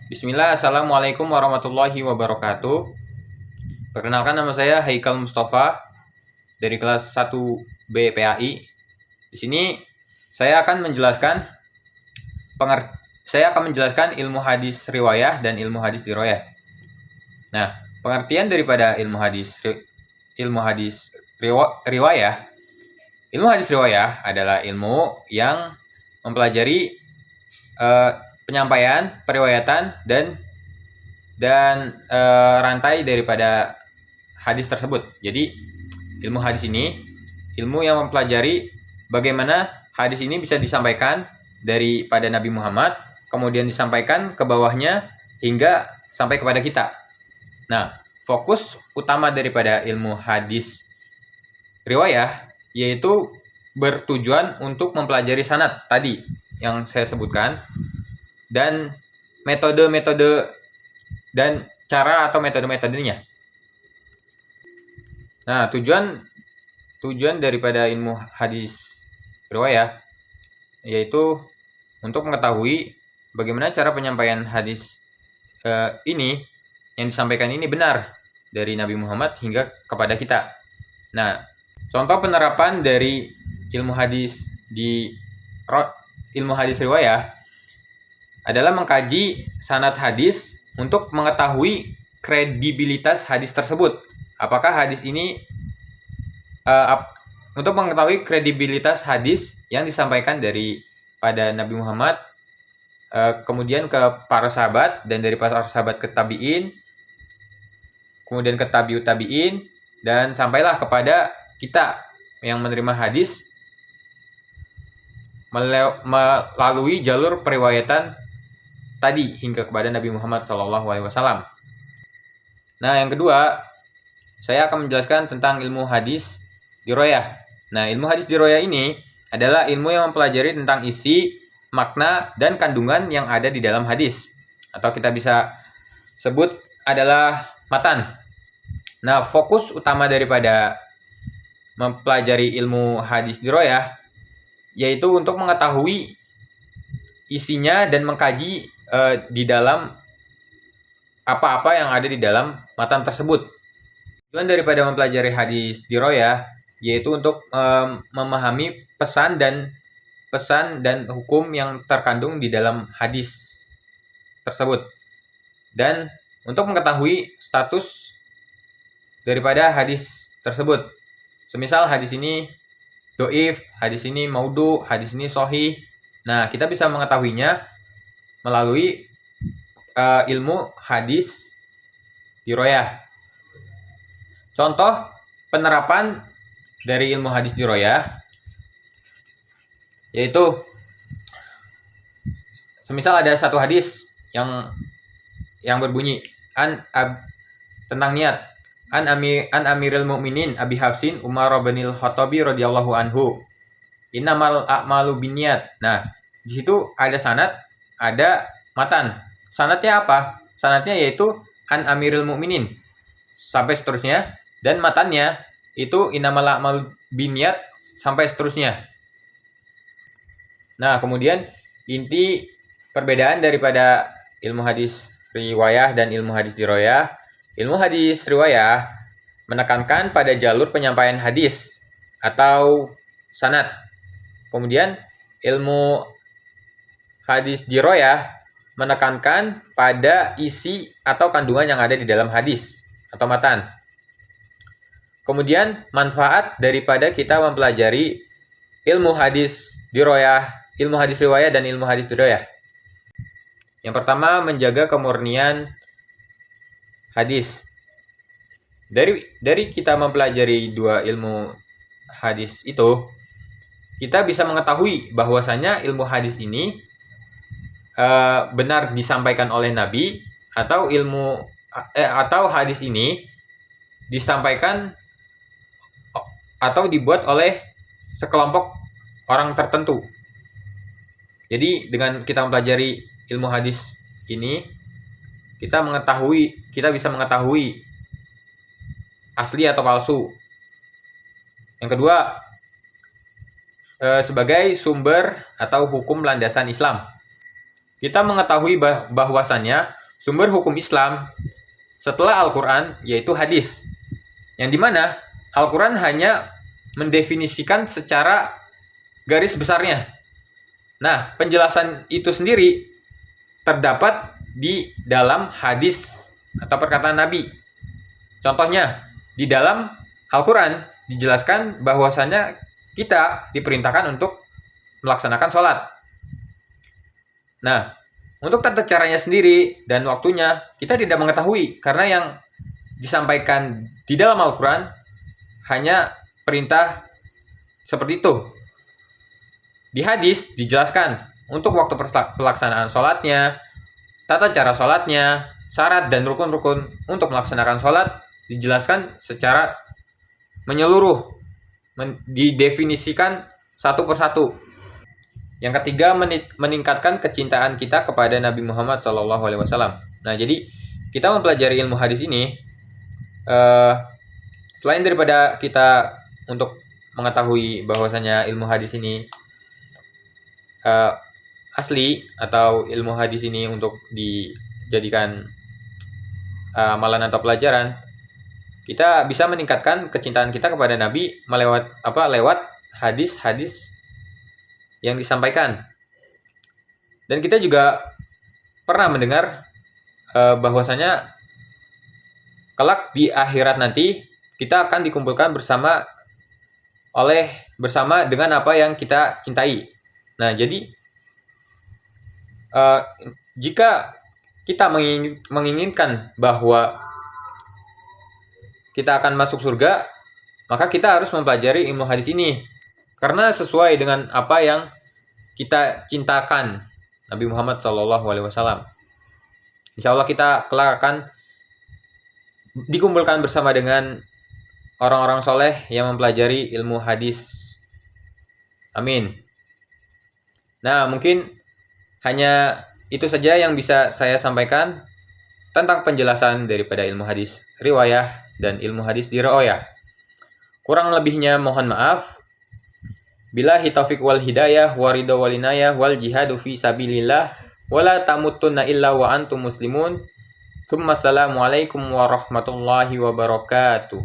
Bismillah, Assalamualaikum warahmatullahi wabarakatuh. Perkenalkan, nama saya Haikal Mustafa dari kelas 1B PAI. Di sini saya akan menjelaskan ilmu hadis riwayah dan ilmu hadis diroyah. Nah, pengertian daripada ilmu hadis riwayah. Ilmu hadis riwayah adalah ilmu yang mempelajari penyampaian, periwayatan dan rantai daripada hadis tersebut. Jadi ilmu hadis ini ilmu yang mempelajari bagaimana hadis ini bisa disampaikan daripada Nabi Muhammad, kemudian disampaikan ke bawahnya hingga sampai kepada kita. Nah, fokus utama daripada ilmu hadis riwayah yaitu bertujuan untuk mempelajari sanad tadi yang saya sebutkan, dan metode-metode dan cara atau metode-metodenya. Nah, tujuan daripada ilmu hadis riwayah yaitu untuk mengetahui bagaimana cara penyampaian hadis ini yang disampaikan ini benar dari Nabi Muhammad hingga kepada kita. Nah, contoh penerapan dari ilmu hadis riwayah adalah mengkaji sanad hadis untuk mengetahui kredibilitas hadis tersebut. Apakah hadis ini untuk mengetahui kredibilitas hadis yang disampaikan pada Nabi Muhammad, kemudian ke para sahabat, dan dari para sahabat ke tabi'in, kemudian ke tabi'ut tabi'in, dan sampailah kepada kita yang menerima hadis melalui jalur periwayatan tadi hingga kepada Nabi Muhammad SAW. Nah, yang kedua, saya akan menjelaskan tentang ilmu hadis diroyah. Nah, ilmu hadis diroyah ini adalah ilmu yang mempelajari tentang isi, makna, dan kandungan yang ada di dalam hadis, atau kita bisa sebut adalah matan. Nah, fokus utama daripada mempelajari ilmu hadis diroyah yaitu untuk mengetahui isinya dan mengkaji di dalam apa-apa yang ada di dalam matan tersebut. Tujuan daripada mempelajari hadis diroyah yaitu untuk memahami pesan dan hukum yang terkandung di dalam hadis tersebut, dan untuk mengetahui status daripada hadis tersebut. Semisal hadis ini doif, hadis ini maudhu, hadis ini sahih. Nah, kita bisa mengetahuinya melalui ilmu hadis diroyah. Contoh penerapan dari ilmu hadis diroyah yaitu semisal ada satu hadis yang berbunyi tentang niat an amiril mu'minin Abi Hafsin Umar bin Khattabi radhiyallahu anhu, innamal a'malu binniyat. Nah, di situ ada sanad, ada matan. Sanadnya apa? Sanadnya yaitu an amiril mu'minin sampai seterusnya, dan matannya itu innamal a'malu binniyat sampai seterusnya. Nah, kemudian inti perbedaan daripada ilmu hadis riwayah dan ilmu hadis diroyah. Ilmu hadis riwayah menekankan pada jalur penyampaian hadis atau sanad. Kemudian ilmu hadis diroyah menekankan pada isi atau kandungan yang ada di dalam hadis atau matan. Kemudian manfaat daripada kita mempelajari ilmu hadis riwayah dan ilmu hadis diroyah. Yang pertama, menjaga kemurnian hadis. Dari kita mempelajari dua ilmu hadis itu, kita bisa mengetahui bahwasanya ilmu hadis ini benar disampaikan oleh Nabi, atau hadis ini disampaikan atau dibuat oleh sekelompok orang tertentu. Jadi dengan kita mempelajari ilmu hadis ini, kita bisa mengetahui asli atau palsu. Yang kedua, sebagai sumber atau hukum landasan Islam. kita mengetahui bahwasannya sumber hukum Islam setelah Al-Quran yaitu hadis, yang dimana Al-Quran hanya mendefinisikan secara garis besarnya. Nah, penjelasan itu sendiri terdapat di dalam hadis atau perkataan Nabi. Contohnya, di dalam Al-Quran dijelaskan bahwasannya kita diperintahkan untuk melaksanakan sholat. Nah, untuk tata caranya sendiri dan waktunya kita tidak mengetahui, karena yang disampaikan di dalam Al-Quran hanya perintah seperti itu. Di hadis dijelaskan untuk waktu pelaksanaan sholatnya, tata cara sholatnya, syarat dan rukun-rukun untuk melaksanakan sholat dijelaskan secara menyeluruh, didefinisikan satu persatu. Yang ketiga, meningkatkan kecintaan kita kepada Nabi Muhammad SAW. Nah, jadi kita mempelajari ilmu hadis ini, selain daripada kita untuk mengetahui bahwasanya ilmu hadis ini asli, atau ilmu hadis ini untuk dijadikan amalan atau pelajaran, kita bisa meningkatkan kecintaan kita kepada Nabi lewat hadis-hadis yang disampaikan. Dan kita juga pernah mendengar bahwasanya kelak di akhirat nanti kita akan dikumpulkan bersama dengan apa yang kita cintai. Nah, jadi jika kita menginginkan bahwa kita akan masuk surga, maka kita harus mempelajari ilmu hadis ini, karena sesuai dengan apa yang kita cintakan Nabi Muhammad SAW. Insya Allah kita kelak akan dikumpulkan bersama dengan orang-orang soleh yang mempelajari ilmu hadis. Amin. Nah, mungkin hanya itu saja yang bisa saya sampaikan tentang penjelasan daripada ilmu hadis riwayah dan ilmu hadis diriwayah. Kurang lebihnya mohon maaf. Billahi taufiq wal hidayah wa ridha wal inayah wal jihadu fi sabilillah wala tamutunna illa wa antum muslimun. Assalamualaikum warahmatullahi wabarakatuh.